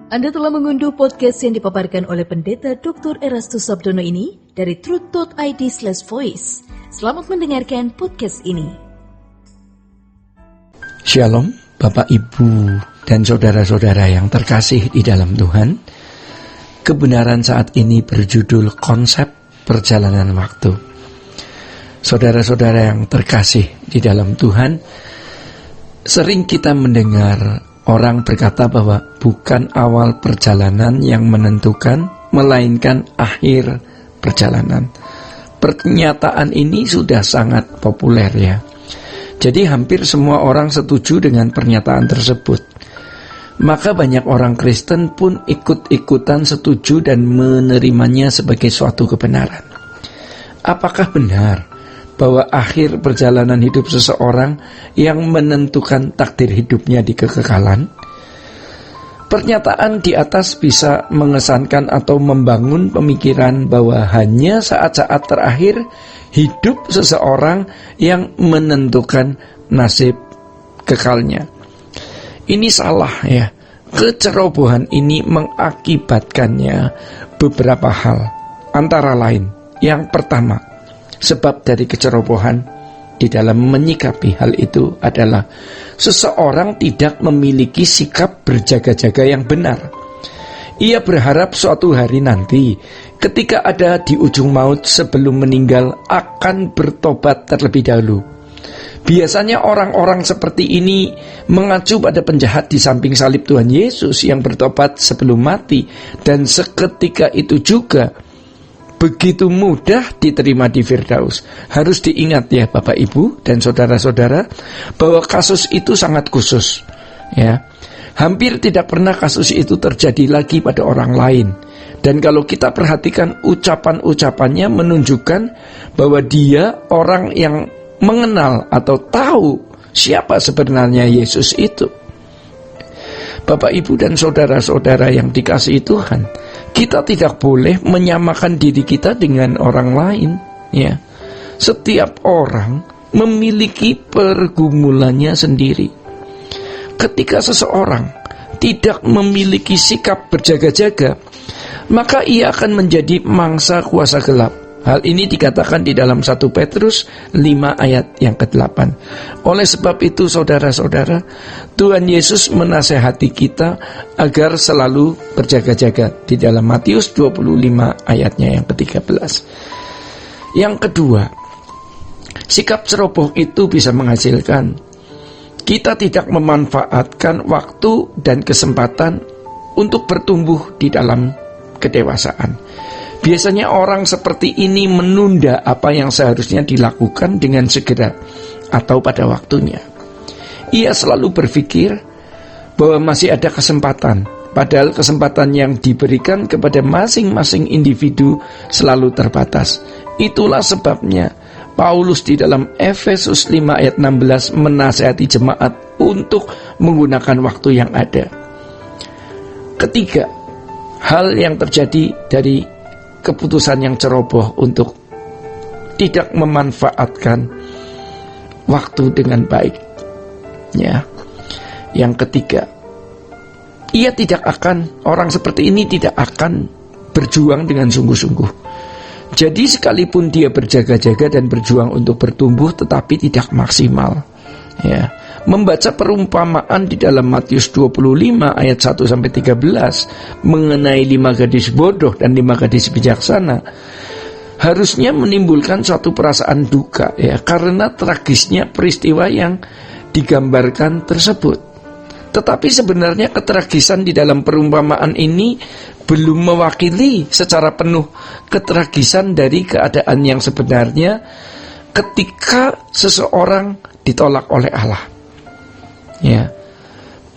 Anda telah mengunduh podcast yang dipaparkan oleh Pendeta Dr. Erastus Sabdono ini dari truth.id/voice. Selamat mendengarkan podcast ini. Shalom, Bapak, Ibu, dan saudara-saudara yang terkasih di dalam Tuhan. Kebenaran saat ini berjudul konsep perjalanan waktu. Saudara-saudara yang terkasih di dalam Tuhan, sering kita mendengar orang berkata bahwa bukan awal perjalanan yang menentukan, melainkan akhir perjalanan. Pernyataan ini sudah sangat populer ya. Jadi hampir semua orang setuju dengan pernyataan tersebut. Maka banyak orang Kristen pun ikut-ikutan setuju dan menerimanya sebagai suatu kebenaran. Apakah benar bahwa akhir perjalanan hidup seseorang yang menentukan takdir hidupnya di kekekalan? Pernyataan di atas bisa mengesankan atau membangun pemikiran bahwa hanya saat-saat terakhir hidup seseorang yang menentukan nasib kekalnya. Ini salah ya. Kecerobohan ini mengakibatkannya beberapa hal. Antara lain, yang pertama, sebab dari kecerobohan di dalam menyikapi hal itu adalah seseorang tidak memiliki sikap berjaga-jaga yang benar. Ia berharap suatu hari nanti ketika ada di ujung maut sebelum meninggal akan bertobat terlebih dahulu. Biasanya orang-orang seperti ini mengacu pada penjahat di samping salib Tuhan Yesus yang bertobat sebelum mati, dan seketika itu juga begitu mudah diterima di Firdaus. Harus diingat ya Bapak, Ibu, dan saudara-saudara, bahwa kasus itu sangat khusus ya. Hampir tidak pernah kasus itu terjadi lagi pada orang lain. Dan kalau kita perhatikan ucapan-ucapannya menunjukkan bahwa dia orang yang mengenal atau tahu siapa sebenarnya Yesus itu. Bapak, Ibu, dan saudara-saudara yang dikasihi Tuhan, kita tidak boleh menyamakan diri kita dengan orang lain ya. Setiap orang memiliki pergumulannya sendiri. Ketika seseorang tidak memiliki sikap berjaga-jaga, maka ia akan menjadi mangsa kuasa gelap. Hal ini dikatakan di dalam 1 Petrus 5 ayat yang ke-8. Oleh sebab itu saudara-saudara, Tuhan Yesus menasehati kita agar selalu berjaga-jaga di dalam Matius 25 ayatnya yang ke-13. Yang kedua, sikap ceroboh itu bisa menghasilkan kita tidak memanfaatkan waktu dan kesempatan untuk bertumbuh di dalam kedewasaan. Biasanya orang seperti ini menunda apa yang seharusnya dilakukan dengan segera atau pada waktunya. Ia selalu berpikir bahwa masih ada kesempatan, padahal kesempatan yang diberikan kepada masing-masing individu selalu terbatas. Itulah sebabnya Paulus di dalam Efesus 5 ayat 16 menasihati jemaat untuk menggunakan waktu yang ada. Ketiga, hal yang terjadi dari keputusan yang ceroboh untuk tidak memanfaatkan waktu dengan baik ya. Yang ketiga, orang seperti ini tidak akan berjuang dengan sungguh-sungguh. Jadi sekalipun dia berjaga-jaga dan berjuang untuk bertumbuh, tetapi tidak maksimal ya. Membaca perumpamaan di dalam Matius 25 ayat 1-13 mengenai 5 gadis bodoh dan 5 gadis bijaksana harusnya menimbulkan suatu perasaan duka ya, karena tragisnya peristiwa yang digambarkan tersebut. Tetapi sebenarnya ketragisan di dalam perumpamaan ini belum mewakili secara penuh ketragisan dari keadaan yang sebenarnya ketika seseorang ditolak oleh Allah. Ya,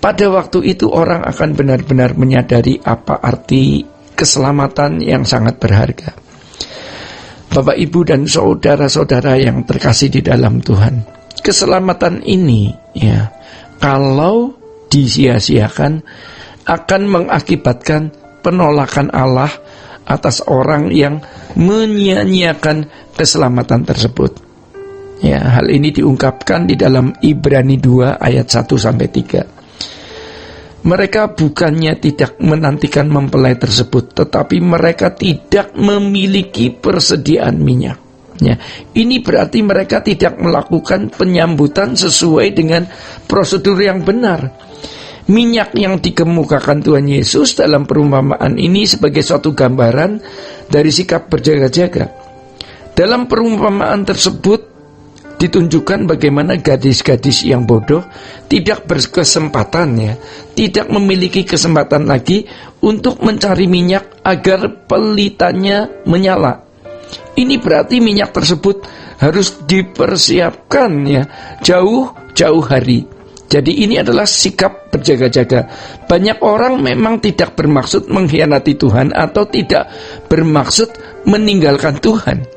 pada waktu itu orang akan benar-benar menyadari apa arti keselamatan yang sangat berharga. Bapak, Ibu, dan saudara-saudara yang terkasih di dalam Tuhan, keselamatan ini ya, kalau disia-siakan akan mengakibatkan penolakan Allah atas orang yang menyia-nyiakan keselamatan tersebut. Ya, hal ini diungkapkan di dalam Ibrani 2 ayat 1-3. Mereka bukannya tidak menantikan mempelai tersebut, tetapi mereka tidak memiliki persediaan minyak. Ya, ini berarti mereka tidak melakukan penyambutan sesuai dengan prosedur yang benar. Minyak yang dikemukakan Tuhan Yesus dalam perumpamaan ini sebagai suatu gambaran dari sikap berjaga-jaga. Dalam perumpamaan tersebut ditunjukkan bagaimana gadis-gadis yang bodoh tidak berkesempatan, ya, tidak memiliki kesempatan lagi untuk mencari minyak agar pelitannya menyala. Ini berarti minyak tersebut harus dipersiapkan, ya, jauh-jauh hari. Jadi ini adalah sikap berjaga-jaga. Banyak orang memang tidak bermaksud mengkhianati Tuhan atau tidak bermaksud meninggalkan Tuhan,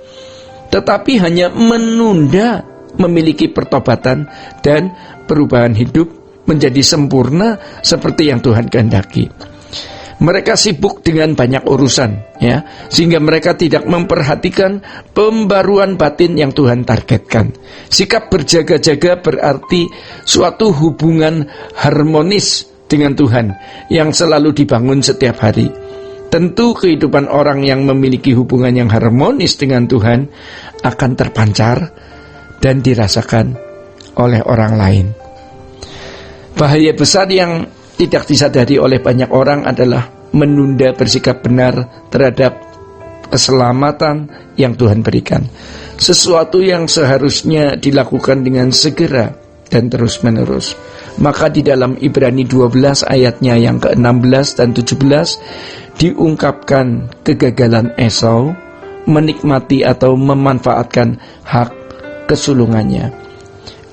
tetapi hanya menunda memiliki pertobatan dan perubahan hidup menjadi sempurna seperti yang Tuhan kehendaki. Mereka sibuk dengan banyak urusan, ya, sehingga mereka tidak memperhatikan pembaruan batin yang Tuhan targetkan. Sikap berjaga-jaga berarti suatu hubungan harmonis dengan Tuhan yang selalu dibangun setiap hari. Tentu kehidupan orang yang memiliki hubungan yang harmonis dengan Tuhan akan terpancar dan dirasakan oleh orang lain. Bahaya besar yang tidak disadari oleh banyak orang adalah menunda bersikap benar terhadap keselamatan yang Tuhan berikan. Sesuatu yang seharusnya dilakukan dengan segera dan terus-menerus. Maka di dalam Ibrani 12 ayatnya yang ke-16 dan 17 diungkapkan kegagalan Esau menikmati atau memanfaatkan hak kesulungannya.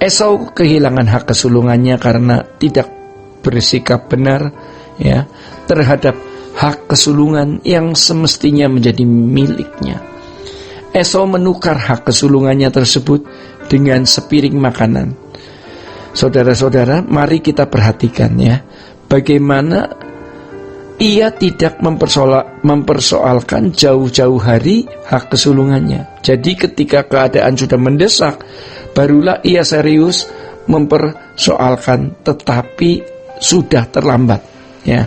Esau kehilangan hak kesulungannya karena tidak bersikap benar, ya, terhadap hak kesulungan yang semestinya menjadi miliknya. Esau menukar hak kesulungannya tersebut dengan sepiring makanan. Saudara-saudara, mari kita perhatikan, ya, bagaimana ia tidak mempersoalkan jauh-jauh hari hak kesulungannya. Jadi ketika keadaan sudah mendesak, barulah ia serius mempersoalkan, tetapi sudah terlambat, ya.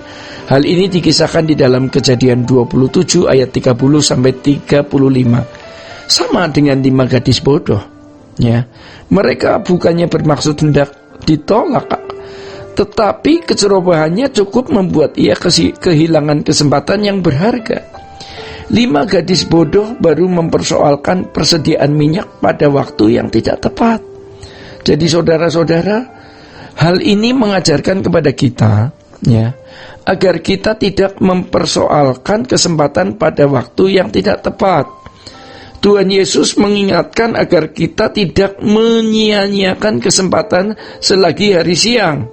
Hal ini dikisahkan di dalam Kejadian 27 ayat 30 sampai 35. Sama dengan 5 gadis bodoh, ya. Mereka bukannya bermaksud hendak ditolak, tetapi kecerobohannya cukup membuat ia kehilangan kesempatan yang berharga. 5 gadis bodoh baru mempersoalkan persediaan minyak pada waktu yang tidak tepat. Jadi saudara-saudara, hal ini mengajarkan kepada kita, ya, agar kita tidak mempersoalkan kesempatan pada waktu yang tidak tepat. Tuhan Yesus mengingatkan agar kita tidak menyia-nyiakan kesempatan selagi hari siang,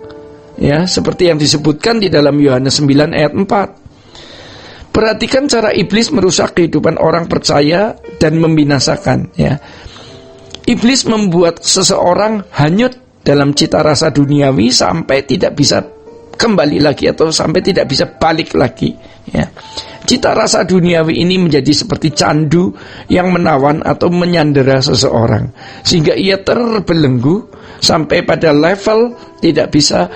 ya, seperti yang disebutkan di dalam Yohanes 9 ayat 4. Perhatikan cara iblis merusak kehidupan orang percaya dan membinasakan, ya. Iblis membuat seseorang hanyut dalam cita rasa duniawi sampai tidak bisa kembali lagi atau sampai tidak bisa balik lagi, ya. Cita rasa duniawi ini menjadi seperti candu yang menawan atau menyandera seseorang, sehingga ia terbelenggu sampai pada level tidak bisa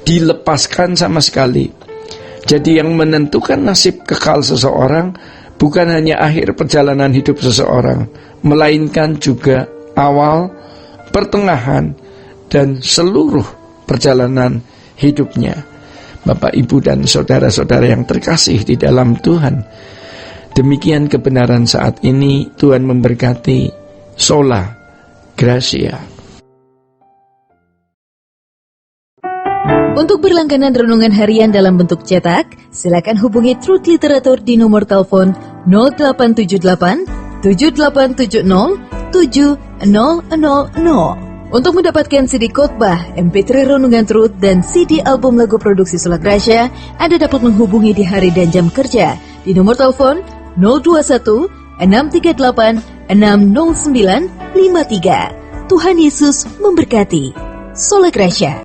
dilepaskan sama sekali. Jadi yang menentukan nasib kekal seseorang bukan hanya akhir perjalanan hidup seseorang, melainkan juga awal, pertengahan, dan seluruh perjalanan hidupnya. Bapak, Ibu, dan saudara-saudara yang terkasih di dalam Tuhan, demikian kebenaran saat ini. Tuhan memberkati. Sola Gracia. Untuk berlangganan renungan harian dalam bentuk cetak, silakan hubungi Truth Literatur di nomor telepon 0878 7870 7000. Untuk mendapatkan CD khotbah, MP3 renungan Truth, dan CD album lagu produksi Sola Gracia, Anda dapat menghubungi di hari dan jam kerja di nomor telepon 021 638 60953. Tuhan Yesus memberkati. Sola Gracia.